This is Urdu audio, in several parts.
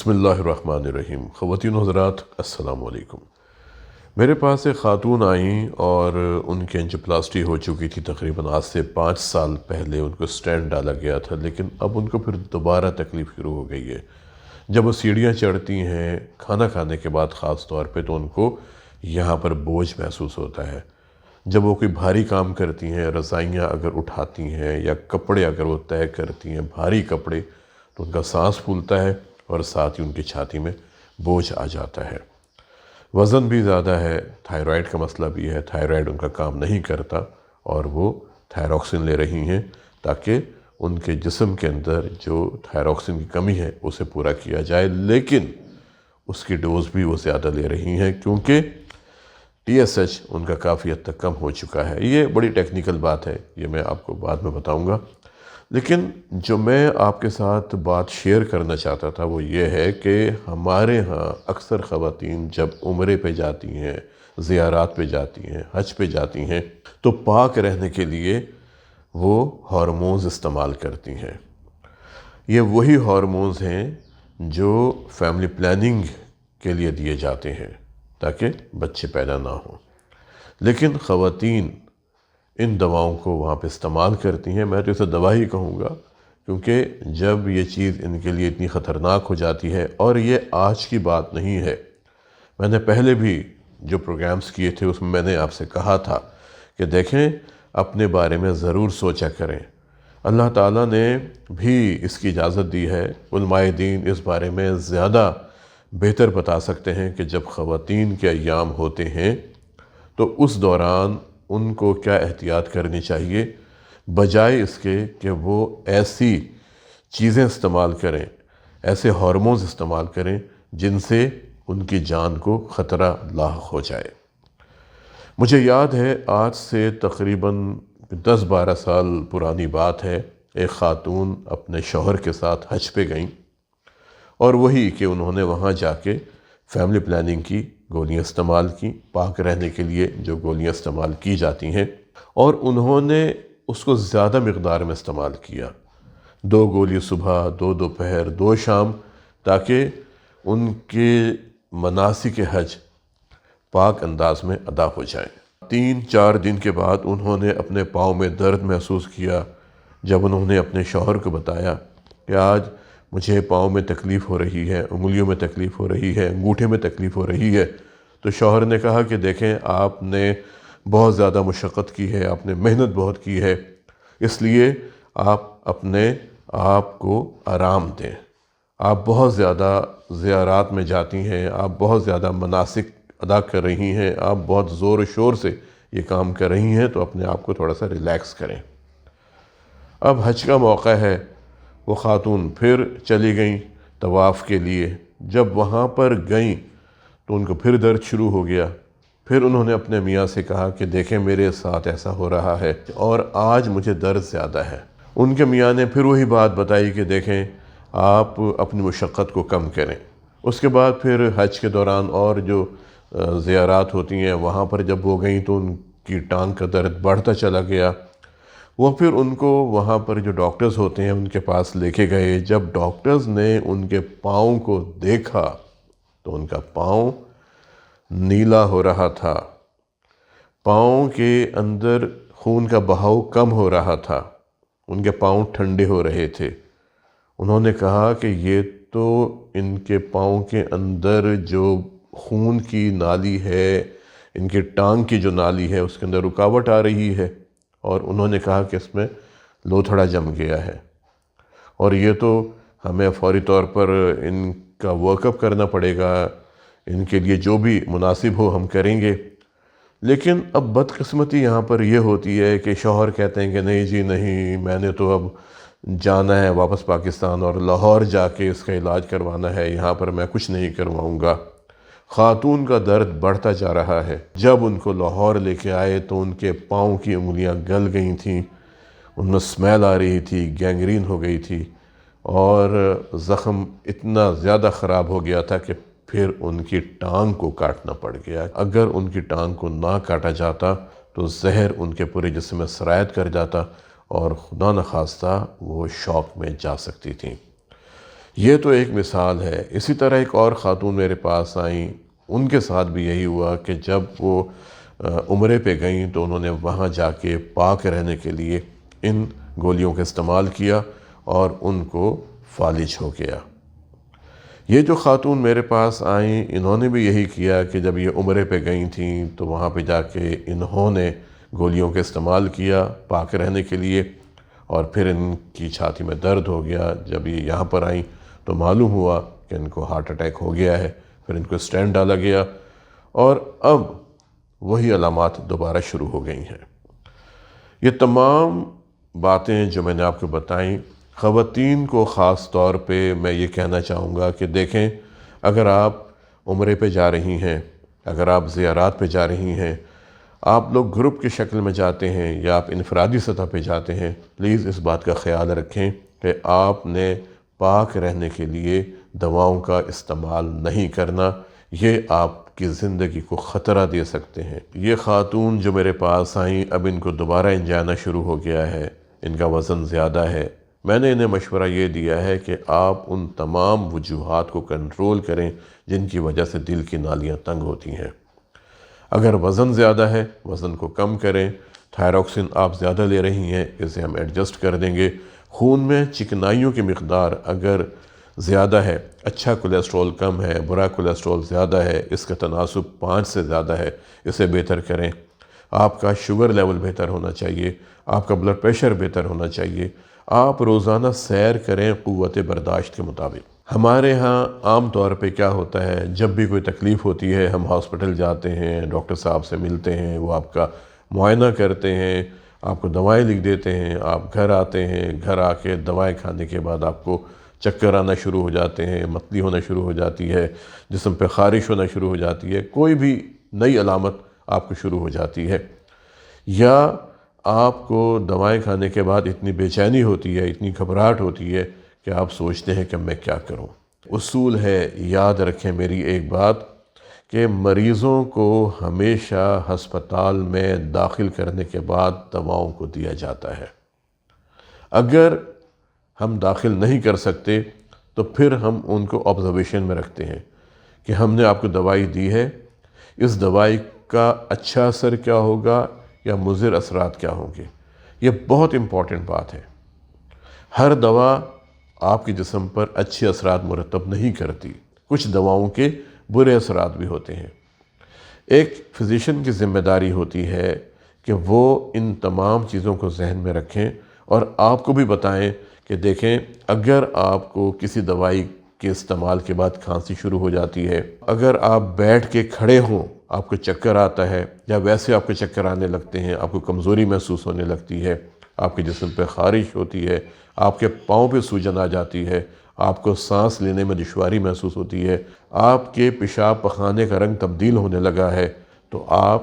بسم اللہ الرحمن الرحیم۔ خواتین و حضرات السلام علیکم۔ میرے پاس ایک خاتون آئیں اور ان کی انجیوپلاسٹی ہو چکی تھی تقریباً آج سے 5 سال پہلے۔ ان کو سٹینٹ ڈالا گیا تھا، لیکن اب ان کو پھر دوبارہ تکلیف شروع ہو گئی ہے۔ جب وہ سیڑھیاں چڑھتی ہیں کھانا کھانے کے بعد خاص طور پہ، تو ان کو یہاں پر بوجھ محسوس ہوتا ہے۔ جب وہ کوئی بھاری کام کرتی ہیں، رضائیاں اگر اٹھاتی ہیں یا کپڑے اگر وہ طے کرتی ہیں، بھاری کپڑے، تو ان کا سانس پھولتا ہے اور ساتھ ہی ان کی چھاتی میں بوجھ آ جاتا ہے۔ وزن بھی زیادہ ہے، تھائرائیڈ کا مسئلہ بھی ہے، تھائرائیڈ ان کا کام نہیں کرتا اور وہ تھائروکسن لے رہی ہیں تاکہ ان کے جسم کے اندر جو تھائروکسن کی کمی ہے اسے پورا کیا جائے، لیکن اس کی ڈوز بھی وہ زیادہ لے رہی ہیں کیونکہ TSH ان کا کافی حد تک کم ہو چکا ہے۔ یہ بڑی ٹیکنیکل بات ہے، یہ میں آپ کو بعد میں بتاؤں گا، لیکن جو میں آپ کے ساتھ بات شیئر کرنا چاہتا تھا وہ یہ ہے کہ ہمارے ہاں اکثر خواتین جب عمرے پہ جاتی ہیں، زیارات پہ جاتی ہیں، حج پہ جاتی ہیں، تو پاک رہنے کے لیے وہ ہارمونز استعمال کرتی ہیں۔ یہ وہی ہارمونز ہیں جو فیملی پلاننگ کے لیے دیے جاتے ہیں تاکہ بچے پیدا نہ ہوں، لیکن خواتین ان دواؤں کو وہاں پہ استعمال کرتی ہیں۔ میں تو اسے دوا ہی کہوں گا، کیونکہ جب یہ چیز ان کے لیے اتنی خطرناک ہو جاتی ہے، اور یہ آج کی بات نہیں ہے، میں نے پہلے بھی جو پروگرامز کیے تھے اس میں میں نے آپ سے کہا تھا کہ دیکھیں اپنے بارے میں ضرور سوچا کریں۔ اللہ تعالیٰ نے بھی اس کی اجازت دی ہے۔ علماء دین اس بارے میں زیادہ بہتر بتا سکتے ہیں کہ جب خواتین کے ایام ہوتے ہیں تو اس دوران ان کو کیا احتیاط کرنی چاہیے، بجائے اس کے کہ وہ ایسی چیزیں استعمال کریں، ایسے ہارمونز استعمال کریں جن سے ان کی جان کو خطرہ لاحق ہو جائے۔ مجھے یاد ہے آج سے تقریباً 10-12 سال پرانی بات ہے، ایک خاتون اپنے شوہر کے ساتھ حج پہ گئیں، اور وہی کہ انہوں نے وہاں جا کے فیملی پلاننگ کی گولیاں استعمال کی، پاک رہنے کے لیے جو گولیاں استعمال کی جاتی ہیں، اور انہوں نے اس کو زیادہ مقدار میں استعمال کیا، 2 گولی صبح، 2 دوپہر، 2 شام، تاکہ ان کے مناسک حج پاک انداز میں ادا ہو جائیں۔ 3-4 دن کے بعد انہوں نے اپنے پاؤں میں درد محسوس کیا۔ جب انہوں نے اپنے شوہر کو بتایا کہ آج مجھے پاؤں میں تکلیف ہو رہی ہے، انگلیوں میں تکلیف ہو رہی ہے، انگوٹھے میں تکلیف ہو رہی ہے، تو شوہر نے کہا کہ دیکھیں آپ نے بہت زیادہ مشقت کی ہے، آپ نے محنت بہت کی ہے، اس لیے آپ اپنے آپ کو آرام دیں۔ آپ بہت زیادہ زیارات میں جاتی ہیں، آپ بہت زیادہ مناسک ادا کر رہی ہیں، آپ بہت زور و شور سے یہ کام کر رہی ہیں، تو اپنے آپ کو تھوڑا سا ریلیکس کریں۔ اب حج کا موقع ہے، وہ خاتون پھر چلی گئیں طواف کے لیے۔ جب وہاں پر گئیں تو ان کو پھر درد شروع ہو گیا۔ پھر انہوں نے اپنے میاں سے کہا کہ دیکھیں میرے ساتھ ایسا ہو رہا ہے اور آج مجھے درد زیادہ ہے۔ ان کے میاں نے پھر وہی بات بتائی کہ دیکھیں آپ اپنی مشقت کو کم کریں۔ اس کے بعد پھر حج کے دوران اور جو زیارات ہوتی ہیں وہاں پر جب وہ گئیں تو ان کی ٹانگ کا درد بڑھتا چلا گیا۔ وہ پھر ان کو وہاں پر جو ڈاکٹرز ہوتے ہیں ان کے پاس لے کے گئے۔ جب ڈاکٹرز نے ان کے پاؤں کو دیکھا تو ان کا پاؤں نیلا ہو رہا تھا، پاؤں کے اندر خون کا بہاؤ کم ہو رہا تھا، ان کے پاؤں ٹھنڈے ہو رہے تھے۔ انہوں نے کہا کہ یہ تو ان کے پاؤں کے اندر جو خون کی نالی ہے، ان کی ٹانگ کی جو نالی ہے اس کے اندر رکاوٹ آ رہی ہے، اور انہوں نے کہا کہ اس میں لوتھڑا جم گیا ہے، اور یہ تو ہمیں فوری طور پر ان کا ورک اپ کرنا پڑے گا، ان کے لیے جو بھی مناسب ہو ہم کریں گے۔ لیکن اب بدقسمتی یہاں پر یہ ہوتی ہے کہ شوہر کہتے ہیں کہ نہیں جی نہیں، میں نے تو اب جانا ہے واپس پاکستان اور لاہور جا کے اس کا علاج کروانا ہے، یہاں پر میں کچھ نہیں کرواؤں گا۔ خاتون کا درد بڑھتا جا رہا ہے۔ جب ان کو لاہور لے کے آئے تو ان کے پاؤں کی انگلیاں گل گئی تھیں، ان میں اسمیل آ رہی تھی، گینگرین ہو گئی تھی، اور زخم اتنا زیادہ خراب ہو گیا تھا کہ پھر ان کی ٹانگ کو کاٹنا پڑ گیا۔ اگر ان کی ٹانگ کو نہ کاٹا جاتا تو زہر ان کے پورے جسم میں سرایت کر جاتا اور خدا نخواستہ وہ شوک میں جا سکتی تھیں۔ یہ تو ایک مثال ہے۔ اسی طرح ایک اور خاتون میرے پاس آئیں، ان کے ساتھ بھی یہی ہوا کہ جب وہ عمرے پہ گئیں تو انہوں نے وہاں جا کے پاک رہنے کے لیے ان گولیوں کا استعمال کیا اور ان کو فالج ہو گیا۔ یہ جو خاتون میرے پاس آئیں انہوں نے بھی یہی کیا کہ جب یہ عمرے پہ گئی تھیں تو وہاں پہ جا کے انہوں نے گولیوں کا استعمال کیا پاک رہنے کے لیے، اور پھر ان کی چھاتی میں درد ہو گیا۔ جب یہ یہاں پر آئیں تو معلوم ہوا کہ ان کو ہارٹ اٹیک ہو گیا ہے، پھر ان کو اسٹینٹ ڈالا گیا اور اب وہی علامات دوبارہ شروع ہو گئی ہیں۔ یہ تمام باتیں جو میں نے آپ کو بتائیں، خواتین کو خاص طور پہ میں یہ کہنا چاہوں گا کہ دیکھیں، اگر آپ عمرے پہ جا رہی ہیں، اگر آپ زیارات پہ جا رہی ہیں، آپ لوگ گروپ کی شکل میں جاتے ہیں یا آپ انفرادی سطح پہ جاتے ہیں، پلیز اس بات کا خیال رکھیں کہ آپ نے پاک رہنے کے لیے دواؤں کا استعمال نہیں کرنا، یہ آپ کی زندگی کو خطرہ دے سکتے ہیں۔ یہ خاتون جو میرے پاس آئیں، اب ان کو دوبارہ انجانا شروع ہو گیا ہے، ان کا وزن زیادہ ہے۔ میں نے انہیں مشورہ یہ دیا ہے کہ آپ ان تمام وجوہات کو کنٹرول کریں جن کی وجہ سے دل کی نالیاں تنگ ہوتی ہیں۔ اگر وزن زیادہ ہے، وزن کو کم کریں۔ تھائروکسین آپ زیادہ لے رہی ہیں، اسے ہم ایڈجسٹ کر دیں گے۔ خون میں چکنائیوں کی مقدار اگر زیادہ ہے، اچھا کولیسٹرول کم ہے، برا کولیسٹرول زیادہ ہے، اس کا تناسب 5 سے زیادہ ہے، اسے بہتر کریں۔ آپ کا شوگر لیول بہتر ہونا چاہیے، آپ کا بلڈ پریشر بہتر ہونا چاہیے۔ آپ روزانہ سیر کریں قوت برداشت کے مطابق۔ ہمارے ہاں عام طور پہ کیا ہوتا ہے، جب بھی کوئی تکلیف ہوتی ہے ہم ہاسپٹل جاتے ہیں، ڈاکٹر صاحب سے ملتے ہیں، وہ آپ کا معائنہ کرتے ہیں، آپ کو دوائیں لکھ دیتے ہیں، آپ گھر آتے ہیں، گھر آ کے دوائیں کھانے کے بعد آپ کو چکر آنا شروع ہو جاتے ہیں، متلی ہونا شروع ہو جاتی ہے، جسم پہ خارش ہونا شروع ہو جاتی ہے، کوئی بھی نئی علامت آپ کو شروع ہو جاتی ہے، یا آپ کو دوائیں کھانے کے بعد اتنی بے چینی ہوتی ہے، اتنی گھبراہٹ ہوتی ہے کہ آپ سوچتے ہیں کہ میں کیا کروں۔ اصول ہے، یاد رکھیں میری ایک بات، کہ مریضوں کو ہمیشہ ہسپتال میں داخل کرنے کے بعد دواؤں کو دیا جاتا ہے۔ اگر ہم داخل نہیں کر سکتے تو پھر ہم ان کو آبزرویشن میں رکھتے ہیں کہ ہم نے آپ کو دوائی دی ہے، اس دوائی کا اچھا اثر کیا ہوگا یا مضر اثرات کیا ہوں گے۔ یہ بہت امپورٹنٹ بات ہے۔ ہر دوا آپ کے جسم پر اچھے اثرات مرتب نہیں کرتی، کچھ دواؤں کے برے اثرات بھی ہوتے ہیں۔ ایک فزیشین کی ذمہ داری ہوتی ہے کہ وہ ان تمام چیزوں کو ذہن میں رکھیں اور آپ کو بھی بتائیں کہ دیکھیں، اگر آپ کو کسی دوائی کے استعمال کے بعد کھانسی شروع ہو جاتی ہے، اگر آپ بیٹھ کے کھڑے ہوں آپ کو چکر آتا ہے، یا ویسے آپ کو چکر آنے لگتے ہیں، آپ کو کمزوری محسوس ہونے لگتی ہے، آپ کے جسم پہ خارش ہوتی ہے، آپ کے پاؤں پہ سوجن آ جاتی ہے، آپ کو سانس لینے میں دشواری محسوس ہوتی ہے، آپ کے پیشاب پخانے کا رنگ تبدیل ہونے لگا ہے، تو آپ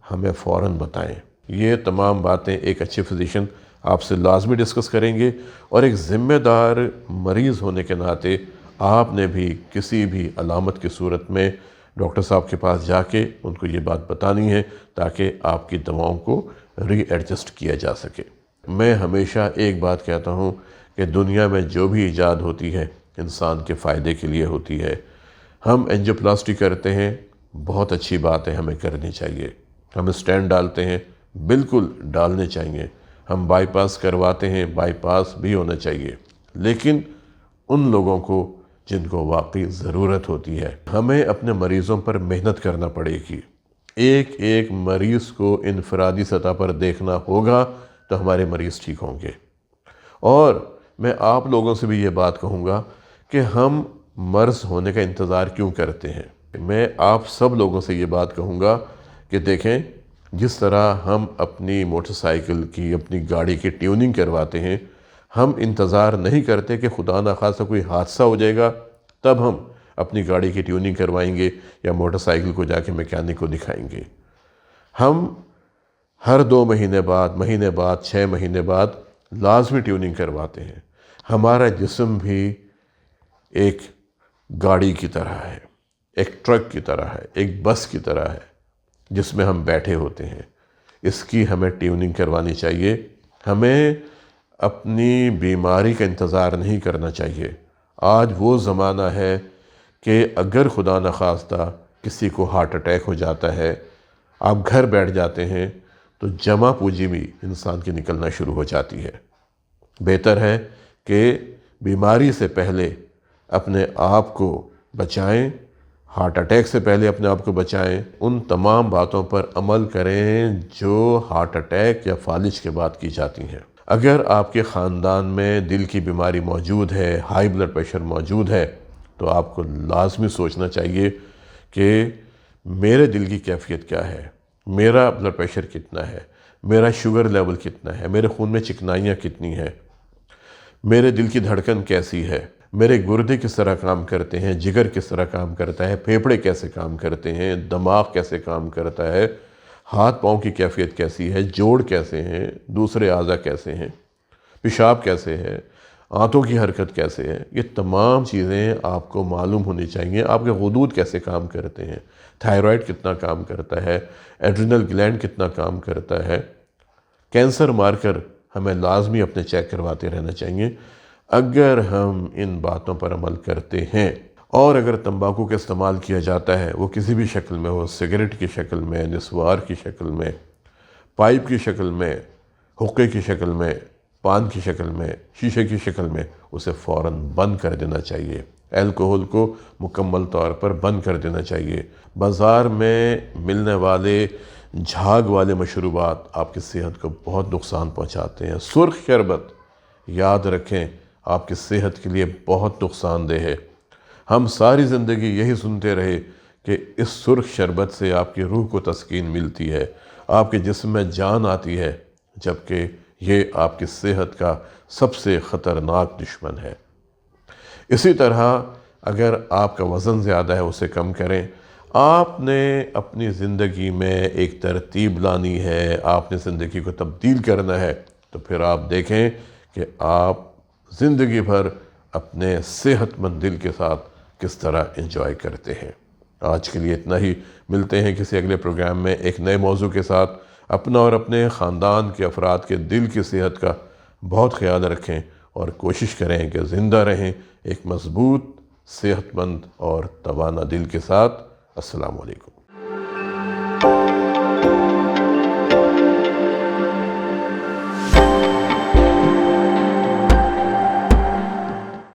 ہمیں فوراً بتائیں۔ یہ تمام باتیں ایک اچھے فزیشین آپ سے لازمی ڈسکس کریں گے، اور ایک ذمہ دار مریض ہونے کے ناطے آپ نے بھی کسی بھی علامت کی صورت میں ڈاکٹر صاحب کے پاس جا کے ان کو یہ بات بتانی ہے تاکہ آپ کی دواؤں کو ری ایڈجسٹ کیا جا سکے۔ میں ہمیشہ ایک بات کہتا ہوں کہ دنیا میں جو بھی ایجاد ہوتی ہے انسان کے فائدے کے لیے ہوتی ہے۔ ہم اینجیوپلاسٹی کرتے ہیں، بہت اچھی بات ہے، ہمیں کرنی چاہیے۔ ہم اسٹینٹ ڈالتے ہیں، بالکل ڈالنے چاہیے۔ ہم بائی پاس کرواتے ہیں، بائی پاس بھی ہونا چاہیے، لیکن ان لوگوں کو جن کو واقعی ضرورت ہوتی ہے۔ ہمیں اپنے مریضوں پر محنت کرنا پڑے گی، ایک ایک مریض کو انفرادی سطح پر دیکھنا ہوگا تو ہمارے مریض ٹھیک ہوں گے۔ اور میں آپ لوگوں سے بھی یہ بات کہوں گا کہ ہم مرض ہونے کا انتظار کیوں کرتے ہیں۔ میں آپ سب لوگوں سے یہ بات کہوں گا کہ دیکھیں، جس طرح ہم اپنی موٹر سائیکل کی، اپنی گاڑی کی ٹیوننگ کرواتے ہیں، ہم انتظار نہیں کرتے کہ خدا نخواستہ کوئی حادثہ ہو جائے گا تب ہم اپنی گاڑی کی ٹیوننگ کروائیں گے یا موٹر سائیکل کو جا کے میکینک کو دکھائیں گے۔ ہم ہر 2 مہینے بعد 6 مہینے بعد لازمی ٹیوننگ کرواتے ہیں۔ ہمارا جسم بھی ایک گاڑی کی طرح ہے، ایک ٹرک کی طرح ہے، ایک بس کی طرح ہے جس میں ہم بیٹھے ہوتے ہیں۔ اس کی ہمیں ٹیوننگ کروانی چاہیے۔ ہمیں اپنی بیماری کا انتظار نہیں کرنا چاہیے، آج وہ زمانہ ہے کہ اگر خدا نخواستہ کسی کو ہارٹ اٹیک ہو جاتا ہے، آپ گھر بیٹھ جاتے ہیں تو جمع پوجی بھی انسان کی نکلنا شروع ہو جاتی ہے۔ بہتر ہے کہ بیماری سے پہلے اپنے آپ کو بچائیں، ہارٹ اٹیک سے پہلے اپنے آپ کو بچائیں، ان تمام باتوں پر عمل کریں جو ہارٹ اٹیک یا فالج کے بعد کی جاتی ہیں۔ اگر آپ کے خاندان میں دل کی بیماری موجود ہے، ہائی بلڈ پریشر موجود ہے، تو آپ کو لازمی سوچنا چاہیے کہ میرے دل کی کیفیت کیا ہے، میرا بلڈ پریشر کتنا ہے، میرا شوگر لیول کتنا ہے، میرے خون میں چکنائیاں کتنی ہیں، میرے دل کی دھڑکن کیسی ہے، میرے گردے کس طرح کام کرتے ہیں، جگر کس طرح کام کرتا ہے، پھیپھڑے کیسے کام کرتے ہیں، دماغ کیسے کام کرتا ہے، ہاتھ پاؤں کی کیفیت کیسی ہے، جوڑ کیسے ہیں، دوسرے اعضاء کیسے ہیں، پیشاب کیسے ہے، آنتوں کی حرکت کیسے ہے، یہ تمام چیزیں آپ کو معلوم ہونی چاہیے۔ آپ کے غدود کیسے کام کرتے ہیں، تھائرائیڈ کتنا کام کرتا ہے، ایڈرینل گلینڈ کتنا کام کرتا ہے، کینسر مارکر ہمیں لازمی اپنے چیک کرواتے رہنا چاہیے۔ اگر ہم ان باتوں پر عمل کرتے ہیں اور اگر تمباکو کا استعمال کیا جاتا ہے، وہ کسی بھی شکل میں ہو، سگریٹ کی شکل میں، نسوار کی شکل میں، پائپ کی شکل میں، حقے کی شکل میں، پان کی شکل میں، شیشے کی شکل میں، اسے فوراً بند کر دینا چاہیے۔ الکوہل کو مکمل طور پر بند کر دینا چاہیے۔ بازار میں ملنے والے جھاگ والے مشروبات آپ کی صحت کو بہت نقصان پہنچاتے ہیں۔ سرخ شربت یاد رکھیں آپ کی صحت کے لیے بہت نقصان دہ ہے۔ ہم ساری زندگی یہی سنتے رہے کہ اس سرخ شربت سے آپ کی روح کو تسکین ملتی ہے، آپ کے جسم میں جان آتی ہے، جبکہ یہ آپ کی صحت کا سب سے خطرناک دشمن ہے۔ اسی طرح اگر آپ کا وزن زیادہ ہے اسے کم کریں۔ آپ نے اپنی زندگی میں ایک ترتیب لانی ہے، آپ نے زندگی کو تبدیل کرنا ہے، تو پھر آپ دیکھیں کہ آپ زندگی بھر اپنے صحت مند دل کے ساتھ کس طرح انجوائے کرتے ہیں۔ آج کے لیے اتنا ہی، ملتے ہیں کسی اگلے پروگرام میں ایک نئے موضوع کے ساتھ۔ اپنا اور اپنے خاندان کے افراد کے دل کی صحت کا بہت خیال رکھیں اور کوشش کریں کہ زندہ رہیں ایک مضبوط، صحت مند اور توانا دل کے ساتھ۔ السلام علیکم۔